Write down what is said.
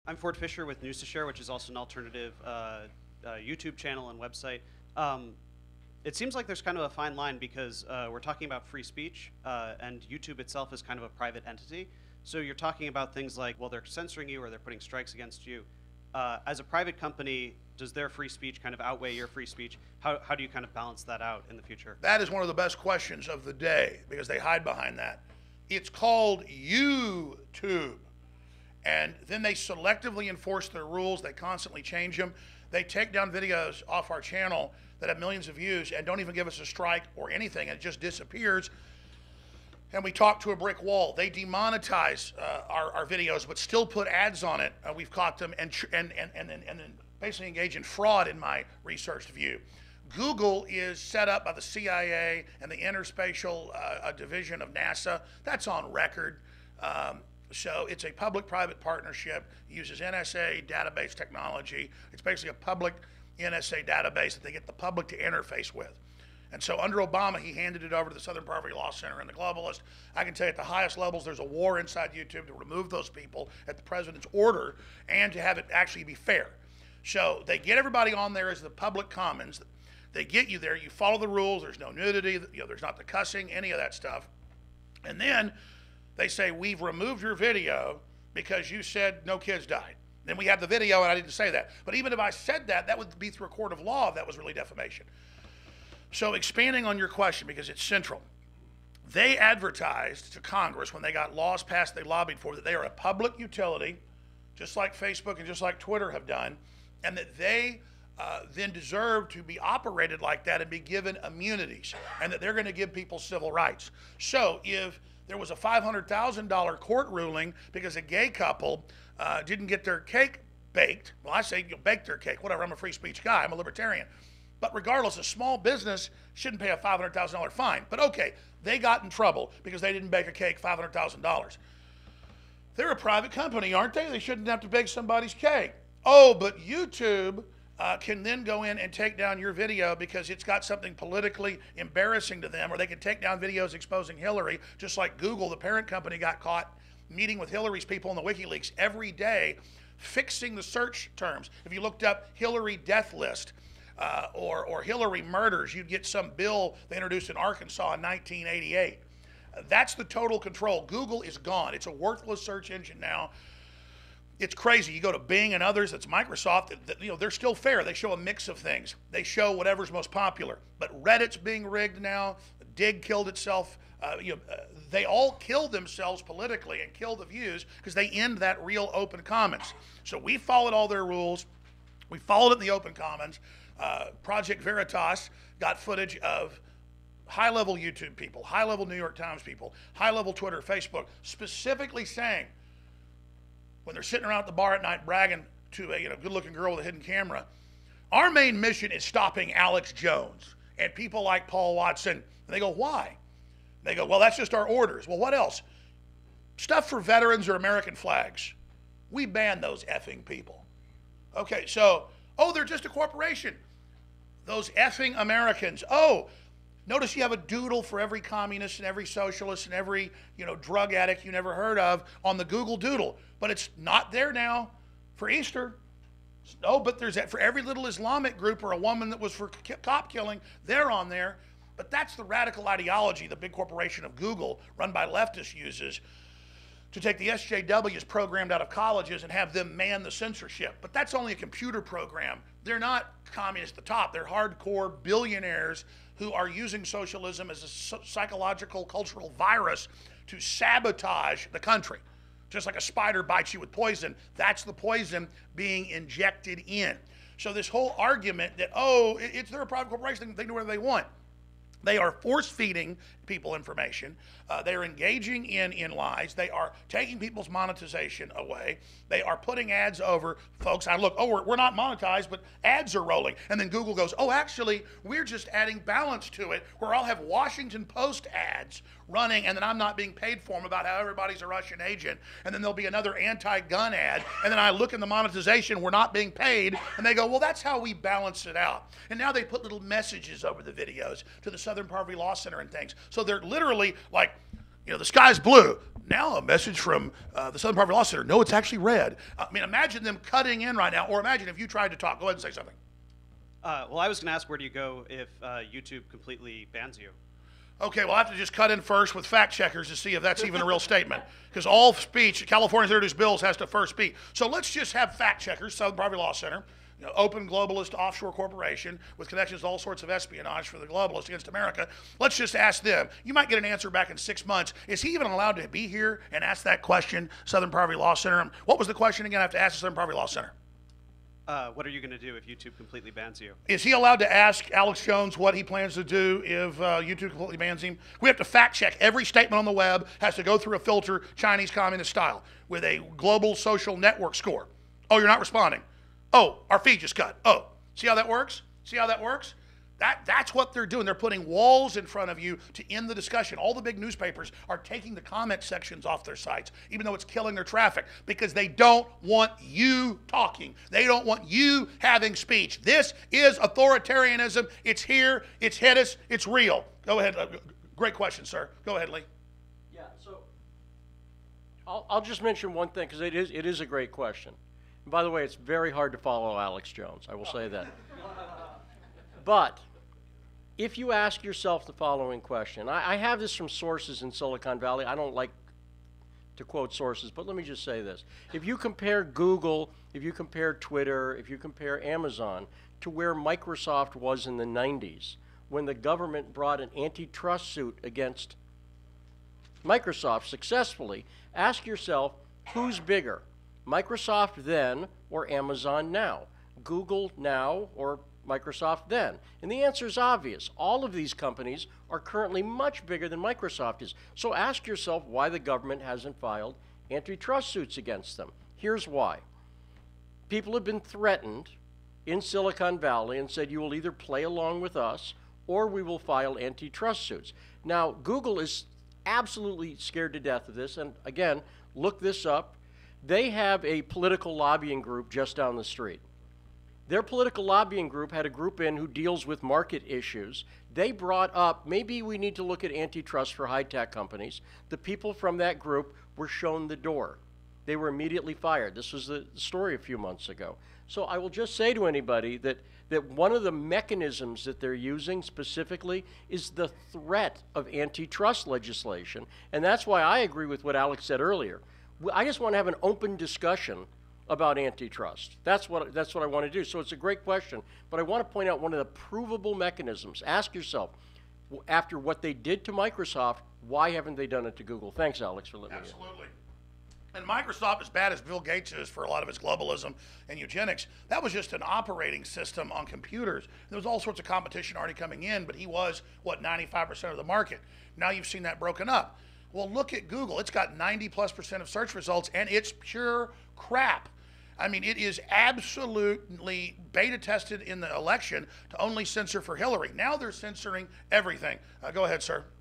I'm Ford Fischer with News2Share, which is also an alternative YouTube channel and website. It seems like there's kind of a fine line because we're talking about free speech, and YouTube itself is kind of a private entity. So you're talking about things like, well, they're censoring you or they're putting strikes against you. As a private company, does their free speech kind of outweigh your free speech? How do you kind of balance that out in the future? That is one of the best questions of the day because they hide behind that. It's called YouTube. And then they selectively enforce their rules. They constantly change them. They take down videos off our channel that have millions of views and don't even give us a strike or anything. It just disappears. And we talk to a brick wall. They demonetize our videos, but still put ads on it. We've caught them and then basically engage in fraud in my researched view. Google is set up by the CIA and the Interspatial Division of NASA. That's on record. So it's a public-private partnership. It uses NSA database technology. It's basically a public NSA database that they get the public to interface with. And so under Obama, he handed it over to the Southern Poverty Law Center and the globalists. I can tell you at the highest levels, there's a war inside YouTube to remove those people at the president's order and to have it actually be fair. So they get everybody on there as the public commons. They get you there. You follow the rules. There's no nudity. There's not the cussing, any of that stuff. And then they say, we've removed your video because you said no kids died. Then we have the video, and I didn't say that. But even if I said that, that would be through a court of law if that was really defamation. So expanding on your question, because it's central, they advertised to Congress when they got laws passed they lobbied for that they are a public utility, just like Facebook and just like Twitter have done, and that they then deserve to be operated like that and be given immunities, and that they're going to give people civil rights. So if there was a $500,000 court ruling because a gay couple didn't get their cake baked, well, I say bake their cake, whatever, I'm a free speech guy, I'm a libertarian. But regardless, a small business shouldn't pay a $500,000 fine. But okay, they got in trouble because they didn't bake a cake $500,000. They're a private company, aren't they? They shouldn't have to bake somebody's cake. Oh, but YouTube can then go in and take down your video because it's got something politically embarrassing to them, or they can take down videos exposing Hillary, just like Google, the parent company, got caught meeting with Hillary's people in the WikiLeaks every day, fixing the search terms. If you looked up Hillary death list, or Hillary murders, you'd get some bill they introduced in Arkansas in 1988. That's the total control. Google is gone. It's a worthless search engine now. It's crazy. You go to Bing and others, that's Microsoft, they're still fair. They show a mix of things. They show whatever's most popular. But Reddit's being rigged now. Dig killed itself. They all kill themselves politically and kill the views because they end that real open commons. So we followed all their rules. We followed it in the open commons. Project Veritas got footage of high-level YouTube people, high-level New York Times people, high-level Twitter, Facebook, specifically saying when they're sitting around at the bar at night bragging to a good-looking girl with a hidden camera, our main mission is stopping Alex Jones and people like Paul Watson. And they go, why? They go, well, that's just our orders. Well, what else? Stuff for veterans or American flags. We ban those effing people. Okay, so, oh, they're just a corporation. Those effing Americans. Oh, notice you have a doodle for every communist and every socialist and every, drug addict you never heard of on the Google Doodle. But it's not there now for Easter. No, but there's that for every little Islamic group or a woman that was for cop killing, they're on there. But that's the radical ideology the big corporation of Google, run by leftists, uses to take the SJWs programmed out of colleges and have them man the censorship. But that's only a computer program. They're not communists at the top. They're hardcore billionaires who are using socialism as a psychological, cultural virus to sabotage the country. Just like a spider bites you with poison, that's the poison being injected in. So this whole argument that, they're a private corporation, they can do whatever they want. They are force-feeding people information. They are engaging in lies. They are taking people's monetization away. They are putting ads over folks. I look, we're not monetized, but ads are rolling. And then Google goes, actually, we're just adding balance to it, where I'll have Washington Post ads running, and then I'm not being paid for them about how everybody's a Russian agent. And then there'll be another anti-gun ad, and then I look in the monetization, we're not being paid, and they go, well, that's how we balance it out. And now they put little messages over the videos to the Southern Poverty Law Center and things. So they're literally like, the sky's blue. Now a message from the Southern Poverty Law Center. No, it's actually red. I mean, imagine them cutting in right now, or imagine if you tried to talk. Go ahead and say something. Well, I was going to ask, where do you go if YouTube completely bans you? Okay, well, I have to just cut in first with fact checkers to see if that's even a real statement. Because all speech, California's introduced bills, has to first speak. So let's just have fact checkers, Southern Poverty Law Center, open globalist offshore corporation with connections to all sorts of espionage for the globalists against America. Let's just ask them. You might get an answer back in 6 months. Is he even allowed to be here and ask that question, Southern Poverty Law Center? What was the question again? I have to ask the Southern Poverty Law Center. What are you going to do if YouTube completely bans you? Is he allowed to ask Alex Jones what he plans to do if YouTube completely bans him? We have to fact check. Every statement on the web has to go through a filter, Chinese communist style, with a global social network score. Oh, you're not responding. Oh, our feed just cut. Oh, see how that works? See how that works? That's what they're doing. They're putting walls in front of you to end the discussion. All the big newspapers are taking the comment sections off their sites, even though it's killing their traffic, because they don't want you talking. They don't want you having speech. This is authoritarianism. It's here. It's hit us. It's real. Go ahead. Great question, sir. Go ahead, Lee. Yeah, so I'll just mention one thing, because it is a great question. And by the way, it's very hard to follow Alex Jones. I will say that. But if you ask yourself the following question, I have this from sources in Silicon Valley. I don't like to quote sources, but let me just say this. If you compare Google, if you compare Twitter, if you compare Amazon to where Microsoft was in the 90s, when the government brought an antitrust suit against Microsoft successfully, ask yourself, who's bigger, Microsoft then or Amazon now? Google now or Microsoft then? And the answer is obvious. All of these companies are currently much bigger than Microsoft is. So ask yourself why the government hasn't filed antitrust suits against them. Here's why. People have been threatened in Silicon Valley and said, you will either play along with us or we will file antitrust suits. Now, Google is absolutely scared to death of this. And again, look this up. They have a political lobbying group just down the street. Their political lobbying group had a group in who deals with market issues. They brought up, maybe we need to look at antitrust for high-tech companies. The people from that group were shown the door. They were immediately fired. This was the story a few months ago. So I will just say to anybody that one of the mechanisms that they're using specifically is the threat of antitrust legislation. And that's why I agree with what Alex said earlier. I just want to have an open discussion about antitrust. That's what I want to do. So it's a great question, but I want to point out one of the provable mechanisms. Ask yourself, after what they did to Microsoft, why haven't they done it to Google? Thanks, Alex, for letting me in. Absolutely. And Microsoft, as bad as Bill Gates is for a lot of its globalism and eugenics, that was just an operating system on computers. There was all sorts of competition already coming in, but he was, 95% of the market. Now you've seen that broken up. Well, look at Google. It's got 90+% of search results, and it's pure crap. I mean, it is absolutely beta tested in the election to only censor for Hillary. Now they're censoring everything. Go ahead, sir.